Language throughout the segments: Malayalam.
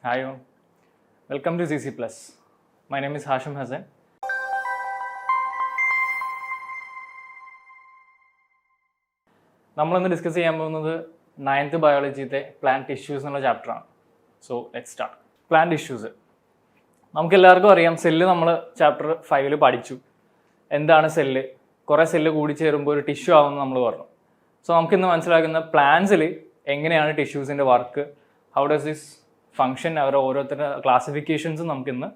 Hi all. Welcome to CC Plus. My name is Hashim Hassan. നമ്മളിന്ന് ഡിസ്കസ് ചെയ്യാൻ പോകുന്നത് 9th ബയോളജിയിലെ പ്ലാന്റ് ടിഷ്യൂസ് എന്നുള്ള ചാപ്റ്ററാണ്. So let's start. Plant tissues നമുക്ക് എല്ലാവർക്കും അറിയാം. സെല്ല് നമ്മൾ ചാപ്റ്റർ 5 പഠിച്ചു. എന്താണ് സെല്ല്? കുറേ സെല്ല് കൂടി ചേരുമ്പോൾ ഒരു ടിഷ്യൂ ആവുമെന്ന് നമ്മൾ പറഞ്ഞു. സോ നമുക്കിന്ന് മനസ്സിലാക്കുന്ന പ്ലാന്റ്സിൽ എങ്ങനെയാണ് ടിഷ്യൂസിൻ്റെ വർക്ക്, ഹൗ ഡസ് ദിസ് ഫംഗ്ഷൻ, അവരുടെ ഓരോരുത്തരുടെ ക്ലാസിഫിക്കേഷൻസും നമുക്കിന്ന്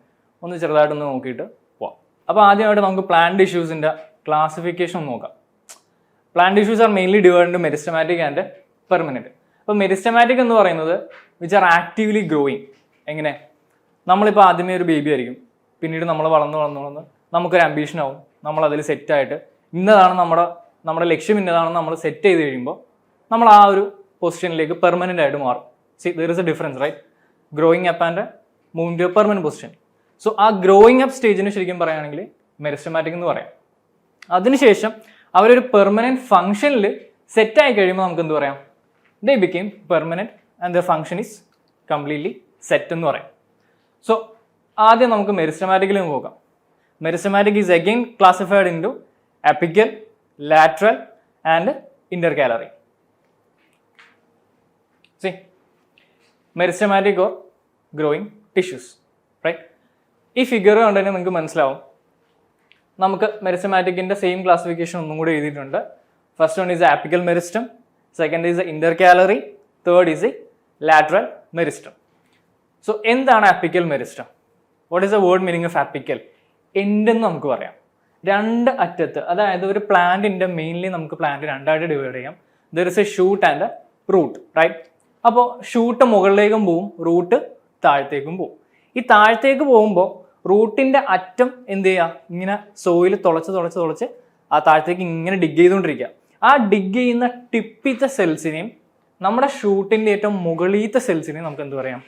ഒന്ന് ചെറുതായിട്ടൊന്ന് നോക്കിയിട്ട് പോവാം. അപ്പോൾ ആദ്യമായിട്ട് നമുക്ക് പ്ലാന്റ് ടിഷ്യൂസിൻ്റെ ക്ലാസിഫിക്കേഷൻ നോക്കാം. Plant tissues R mainly divide into meristematic and permanent. അപ്പോൾ മെരിസ്റ്റമാറ്റിക് എന്ന് പറയുന്നത് വിച്ച് ആർ ആക്റ്റീവ്ലി ഗ്രോയിങ്. എങ്ങനെ? നമ്മളിപ്പോൾ ആദ്യമേ ഒരു ബേബി ആയിരിക്കും, പിന്നീട് നമ്മൾ വളർന്ന് നമുക്കൊരു അംബീഷൻ ആവും, നമ്മളതിൽ സെറ്റായിട്ട് ഇന്നതാണ് നമ്മുടെ ലക്ഷ്യം, ഇന്നതാണെന്ന് നമ്മൾ സെറ്റ് ചെയ്ത് കഴിയുമ്പോൾ നമ്മൾ ആ ഒരു പൊസിഷനിലേക്ക് പെർമനൻ്റ് ആയിട്ട് മാറും. There is a difference, right? Growing up and moving to a permanent position. So ആ ഗ്രോയിങ് അപ്പ് സ്റ്റേജിന് ശരിക്കും പറയുകയാണെങ്കിൽ മെരിസ്റ്റമാറ്റിക് എന്ന് പറയാം. അതിനുശേഷം അവരൊരു പെർമനന്റ് ഫംഗ്ഷനിൽ സെറ്റായി കഴിയുമ്പോൾ നമുക്ക് എന്ത് പറയാം? They became permanent and the function is completely set എന്ന് പറയാം. സോ ആദ്യം നമുക്ക് മെരിസ്റ്റമാറ്റിക്കിൽ നോക്കാം. Meristematic is again classified into apical, lateral and intercalary. See, meristematic or growing tissues, right? ഈ ഫിഗർ കണ്ടു തന്നെ നിങ്ങൾക്ക് മനസ്സിലാവും. നമുക്ക് മെരിസ്റ്റമാറ്റിക്കിൻ്റെ സെയിം ക്ലാസിഫിക്കേഷൻ ഒന്നും കൂടി എഴുതിയിട്ടുണ്ട്. First one is apical meristem, second is intercalary, third is lateral meristem. So എന്താണ് apical meristem? What is the word meaning of apical? End എന്ന് നമുക്ക് പറയാം. രണ്ട് അറ്റത്ത്, അതായത് ഒരു പ്ലാന്റിൻ്റെ മെയിൻലി നമുക്ക് പ്ലാന്റ് രണ്ടായിട്ട് ഡിവൈഡ് ചെയ്യാം. There is a shoot and root, right? അപ്പോൾ ഷൂട്ട് മുകളിലേക്കും പോവും, റൂട്ട് താഴത്തേക്കും പോവും. ഈ താഴത്തേക്ക് പോകുമ്പോൾ റൂട്ടിൻ്റെ അറ്റം എന്ത് ചെയ്യുക? ഇങ്ങനെ സോയിൽ തുളച്ച് ആ താഴത്തേക്ക് ഇങ്ങനെ ഡിഗ് ചെയ്തുകൊണ്ടിരിക്കുക. ആ ഡിഗ് ചെയ്യുന്ന ടിപ്പിത്തെ സെൽസിനെയും നമ്മുടെ ഷൂട്ടിൻ്റെ ഏറ്റവും മുകളിലത്തെ സെൽസിനെയും നമുക്ക് എന്ത് പറയാം?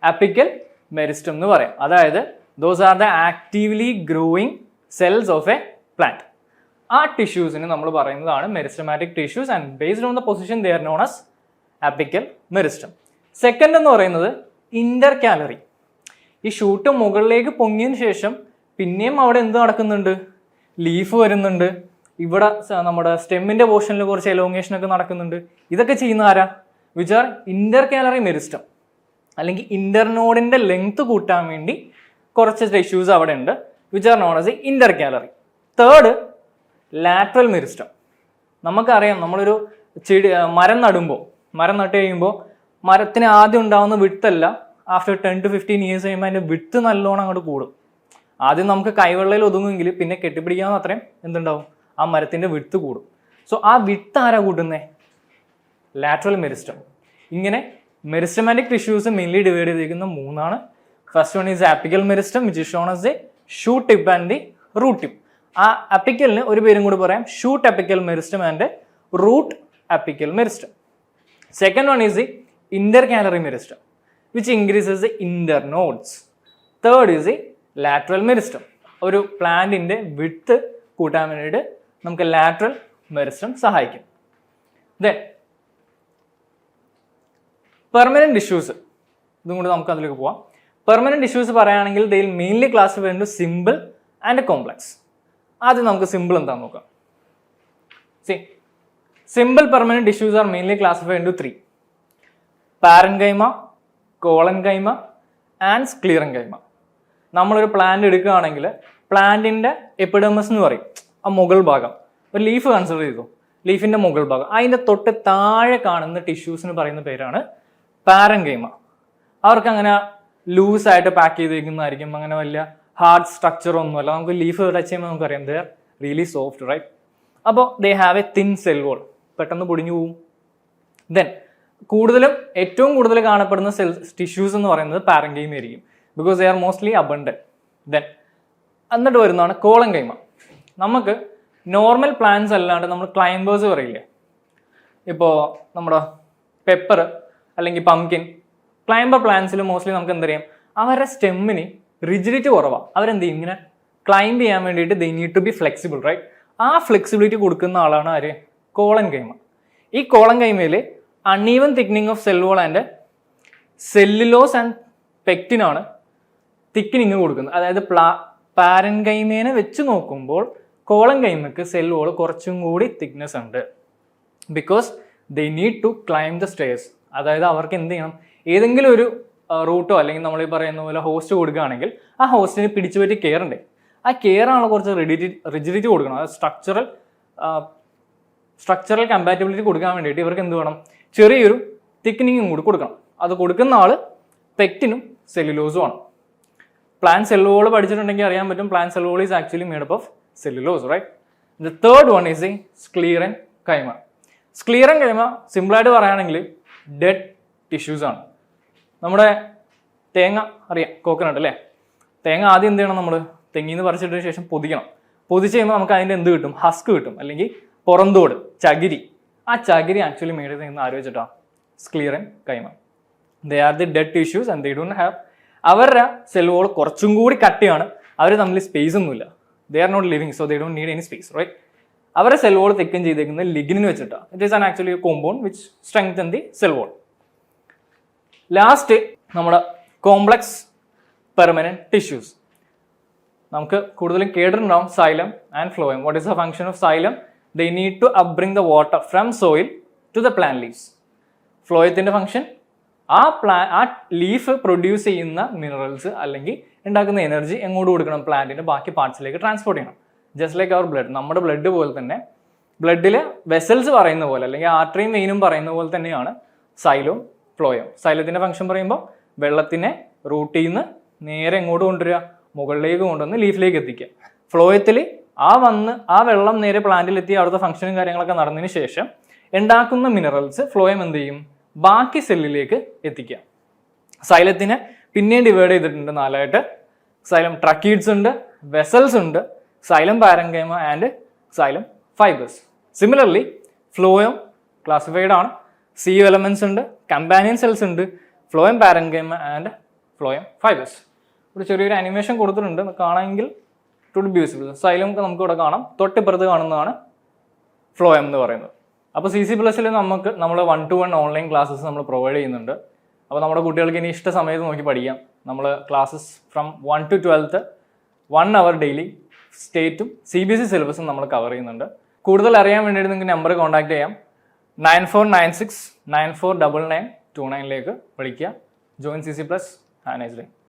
ആപ്പിക്കൽ മെരിസ്റ്റം എന്ന് പറയാം. അതായത് those are the actively growing cells of a plant. ആ ടിഷ്യൂസിന് നമ്മൾ പറയുന്നതാണ് meristematic tissues and based on the position they are known as apical meristem. Second എന്ന് പറയുന്നത് ഇന്റർകാലറി. ഈ ഷൂട്ട് മുകളിലേക്ക് പൊങ്ങിയതിന് ശേഷം പിന്നെയും അവിടെ എന്ത് നടക്കുന്നുണ്ട്? ലീഫ് വരുന്നുണ്ട്, ഇവിടെ നമ്മുടെ സ്റ്റെമ്മിന്റെ പോർഷനിൽ കുറച്ച് എലോങ്ങേഷൻ ഒക്കെ നടക്കുന്നുണ്ട്. ഇതൊക്കെ ചെയ്യുന്ന ആരാ? Which are intercalary meristem. അല്ലെങ്കിൽ ഇന്റർനോഡിന്റെ ലെങ്ത് കൂട്ടാൻ വേണ്ടി കുറച്ച് ടിഷ്യൂസ് അവിടെ ഉണ്ട്, which are known as intercalary. Third lateral meristem. നമുക്കറിയാം, നമ്മളൊരു മരം നട്ട് കഴിയുമ്പോൾ മരത്തിന് ആദ്യം ഉണ്ടാകുന്ന വിട്ടല്ല, ആഫ്റ്റർ 10 to 15 years കഴിയുമ്പോൾ അതിൻ്റെ വിട്ട് നല്ലോണം അങ്ങോട്ട് കൂടും. ആദ്യം നമുക്ക് കൈവെള്ളയിൽ ഒതുങ്ങുമെങ്കിൽ പിന്നെ കെട്ടിപ്പിടിക്കാവുന്ന അത്രയും എന്തുണ്ടാവും? ആ മരത്തിൻ്റെ വിട്ട് കൂടും. സോ ആ വിട്ട് ആരാ കൂട്ടുന്നേ? Lateral meristem. ഇങ്ങനെ മെരിസ്റ്റമാറ്റിക് ടിഷ്യൂസ് മെയിൻലി ഡിവൈഡ് ചെയ്തിരിക്കുന്ന മൂന്നാണ്. First one is apical meristem, which is shown as the shoot tip and the root tip. ആ അപ്പിക്കലിന് ഒരു പേരും കൂടി പറയാം, shoot apical meristem and root apical meristem. Second one is the intercalary meristem, which increases the internodes. Third is the lateral meristem. ഒരു പ്ലാന്റിന്റെ വിഡ്ത്ത് കൂട്ടാൻ വേണ്ടിയിട്ട് നമുക്ക് ലാറ്ററൽ മെരിസ്റ്റം സഹായിക്കും. ദെൻ പെർമനന്റ് ടിഷ്യൂസ്, ഇതും കൂടി നമുക്ക് അതിലേക്ക് പോവാം. പെർമനന്റ് ടിഷ്യൂസ് പറയുകയാണെങ്കിൽ they will mainly classify into simple and complex. ആദ്യം നമുക്ക് സിമ്പിൾ എന്താണെന്ന് നോക്കാം. Simple permanent tissues are mainly classified into 3: parenchyma, collenchyma and sclerenchyma. നമ്മളൊരു പ്ലാന്റ് എടുക്കുകയാണെങ്കിൽ പ്ലാന്റിൻ്റെ എപ്പിഡെർമിസ് എന്ന് പറയും, ആ മുകൾ ഭാഗം. ഒരു ലീഫ് കൺസിഡർ ചെയ്തു, ലീഫിൻ്റെ മുകൾ ഭാഗം, അതിൻ്റെ തൊട്ട് താഴെ കാണുന്ന ടിഷ്യൂസിന് പറയുന്ന പേരാണ് പാരൻകൈമ. അവർക്ക് അങ്ങനെ ലൂസായിട്ട് പാക്ക് ചെയ്തിരിക്കുന്നതായിരിക്കും, അങ്ങനെ വലിയ ഹാർഡ് സ്ട്രക്ചർ ഒന്നുമല്ല. നമുക്ക് ലീഫ് ടച്ച് ചെയ്യുമ്പോൾ നമുക്കറിയാം they are really soft, right? അപ്പോൾ they have a thin cell wall, പെട്ടെന്ന് പൊടിഞ്ഞു പോവും. ദെൻ ഏറ്റവും കൂടുതൽ കാണപ്പെടുന്ന ടിഷ്യൂസ് എന്ന് പറയുന്നത് പാരൻകൈമ ആയിരിക്കും, because they are mostly abundant. Then എന്നിട്ട് വരുന്നതാണ് കോളൻകൈമ. നമുക്ക് നോർമൽ പ്ലാന്റ്സ് അല്ലാണ്ട് നമ്മൾ ക്ലൈംബേഴ്സ് പറയില്ലേ, ഇപ്പോൾ നമ്മുടെ പെപ്പർ അല്ലെങ്കിൽ പംകിൻ, ക്ലൈംബർ പ്ലാന്റ്സിൽ മോസ്റ്റ്ലി നമുക്ക് എന്തറിയാം, അവരുടെ സ്റ്റെമ്മിന് റിജിഡിറ്റി കുറവാണ്. അവരെന്ത് ചെയ്യും? ഇങ്ങനെ ക്ലൈംബ് ചെയ്യാൻ വേണ്ടിയിട്ട് they need to be flexible, right? ആ ഫ്ലെക്സിബിലിറ്റി കൊടുക്കുന്ന ആളാണ് ആര്? കോളൻകൈമ. ഈ കോളൻകൈമയിൽ uneven thickening of cell wall and cellulose and പെക്റ്റിനാണ് തിക്കനിങ് കൊടുക്കുന്നത്. അതായത് പാരൻകൈമേനെ വെച്ച് നോക്കുമ്പോൾ കോളം കൈമയ്ക്ക് സെൽ വോൾ കുറച്ചും കൂടി തിക്നെസ് ഉണ്ട്. Because they need to climb the stairs. അതായത് അവർക്ക് എന്ത് ചെയ്യണം, ഏതെങ്കിലും ഒരു റൂട്ടോ അല്ലെങ്കിൽ നമ്മൾ ഈ പറയുന്ന പോലെ ഹോസ്റ്റ് കൊടുക്കുകയാണെങ്കിൽ ആ ഹോസ്റ്റിന് പിടിച്ചു പറ്റി കെയർ ഉണ്ട്. ആ കെയറാണ് കുറച്ച് റിജിഡിറ്റി കൊടുക്കണം. അത് സ്ട്രക്ചറൽ കമ്പാറ്റബിലിറ്റി കൊടുക്കാൻ വേണ്ടിയിട്ട് ഇവർക്ക് എന്ത് വേണം, ചെറിയൊരു തിക്കനിങ്ങും കൂടി കൊടുക്കണം. അത് കൊടുക്കുന്ന ആൾ പെക്റ്റിനും സെല്ലുലോസും ആണ്. പ്ലാന്റ് സെൽ വോൾ പഠിച്ചിട്ടുണ്ടെങ്കിൽ അറിയാൻ പറ്റും, plant cell wall is actually made up of cellulose, right? The third one is a sclerenchyma. Sclerenchyma സിമ്പിളായിട്ട് പറയുകയാണെങ്കിൽ ഡെഡ് ടിഷ്യൂസ് ആണ്. നമ്മുടെ തേങ്ങ അറിയാം, കോക്കനട്ട് അല്ലേ? തേങ്ങ ആദ്യം എന്ത് ചെയ്യണം, നമ്മൾ തെങ്ങിൽ നിന്ന് പറിച്ചിട്ടതിന് ശേഷം പൊതിക്കണം. പൊതിച്ച് കഴിയുമ്പോൾ നമുക്ക് അതിൻ്റെ എന്ത് കിട്ടും, ഹസ്ക് കിട്ടും, അല്ലെങ്കിൽ പുറന്തോട്, ചകിരി. ആ ചകിരി ആക്ച്വലി മേഡ് ചെയ്യുന്ന ആര് വെച്ചിട്ടാണ്? Sclerenchyma. They are the dead tissues and they don't have, അവരുടെ സെൽ വോൾ കുറച്ചും കൂടി കട്ടിയാണ്. അവർ തമ്മിൽ സ്പേസ് ഒന്നുമില്ല. They are not living, so they don't need any space, right? അവരുടെ സെൽ വോൾ തെക്കൻ ചെയ്തേക്കുന്നത് ലിഗ്നിൻ വെച്ചിട്ടാണ്. It is an actually compound which strengthen the cell wall. Last നമ്മുടെ കോംപ്ലക്സ് പെർമനന്റ് ടിഷ്യൂസ്. നമുക്ക് കൂടുതലും കേട്ടിട്ടുണ്ടാവും xylem and phloem. What is the function of xylem? They need to upbring the water from soil to the plant leaves. ഫ്ലോയത്തിന്റെ ഫംഗ്ഷൻ ആ ലീഫ് പ്രൊഡ്യൂസ് ചെയ്യുന്ന മിനറൽസ് അല്ലെങ്കിൽ ഉണ്ടാക്കുന്ന എനർജി എങ്ങോട്ട് കൊടുക്കണം? പ്ലാന്റിന്റെ ബാക്കി പാർട്സിലേക്ക് ട്രാൻസ്പോർട്ട് ചെയ്യണം. ജസ്റ്റ് ലൈക്ക് അവർ ബ്ലഡ്. നമ്മുടെ ബ്ലഡ് പോലെ തന്നെ ബ്ലഡിൽ വെസൽസ് പറയുന്ന പോലെ അല്ലെങ്കിൽ ആർട്ടറിയും വെയിനും പറയുന്ന പോലെ തന്നെയാണ് സൈലവും ഫ്ലോയും. സൈലത്തിന്റെ ഫംഗ്ഷൻ പറയുമ്പോൾ വെള്ളത്തിനെ റൂട്ടിൽ നിന്ന് നേരെ എങ്ങോട്ട് കൊണ്ടുവരിക? മുകളിലേക്ക് കൊണ്ടുവന്ന് ലീഫിലേക്ക് എത്തിക്കുക. ഫ്ലോയത്തിൽ ആ വെള്ളം നേരെ പ്ലാന്റിലെത്തി അവിടുത്തെ ഫംഗ്ഷനും കാര്യങ്ങളൊക്കെ നടന്നതിന് ശേഷം ഉണ്ടാക്കുന്ന മിനറൽസ് ഫ്ലോയം എന്ത് ചെയ്യും? ബാക്കി സെല്ലിലേക്ക് എത്തിക്കുക. സൈലത്തിനെ പിന്നെയും ഡിവൈഡ് ചെയ്തിട്ടുണ്ട് 4ആയിട്ട്. സൈലം ട്രക്കീഡ്സ് ഉണ്ട്, വെസൽസ് ഉണ്ട്, xylem parenchyma and xylem fibres. Similarly phloem classified ആണ്. സി എലമെന്റ്സ് ഉണ്ട്, കമ്പാനിയൻ സെൽസ് ഉണ്ട്, phloem parenchyma and phloem fibres. ഒരു ചെറിയൊരു അനിമേഷൻ കൊടുത്തിട്ടുണ്ട്, കാണാമെങ്കിൽ ടു ബി യൂസ്ഫുൾ. സൈലം നമുക്ക് ഇവിടെ കാണാം, തൊട്ടിപ്പുറത്ത് കാണുന്നതാണ് ഫ്ലോയം എന്ന് പറയുന്നത്. അപ്പോൾ CC+ൽ നമ്മൾ 1-to-1 ഓൺലൈൻ ക്ലാസ്സസ് നമ്മൾ പ്രൊവൈഡ് ചെയ്യുന്നുണ്ട്. അപ്പോൾ നമ്മുടെ കുട്ടികൾക്ക് ഇനി ഇഷ്ട സമയത്ത് നോക്കി പഠിക്കാം. നമ്മൾ classes from 1 to 12th 1 hour daily സ്റ്റേറ്റും CBSE സിലബസും നമ്മൾ കവർ ചെയ്യുന്നുണ്ട്. കൂടുതൽ അറിയാൻ വേണ്ടിയിട്ട് നിങ്ങൾക്ക് നമ്പർ കോൺടാക്ട് ചെയ്യാം. 9496949929 വിളിക്കുക. Join CC+. Have A nice day.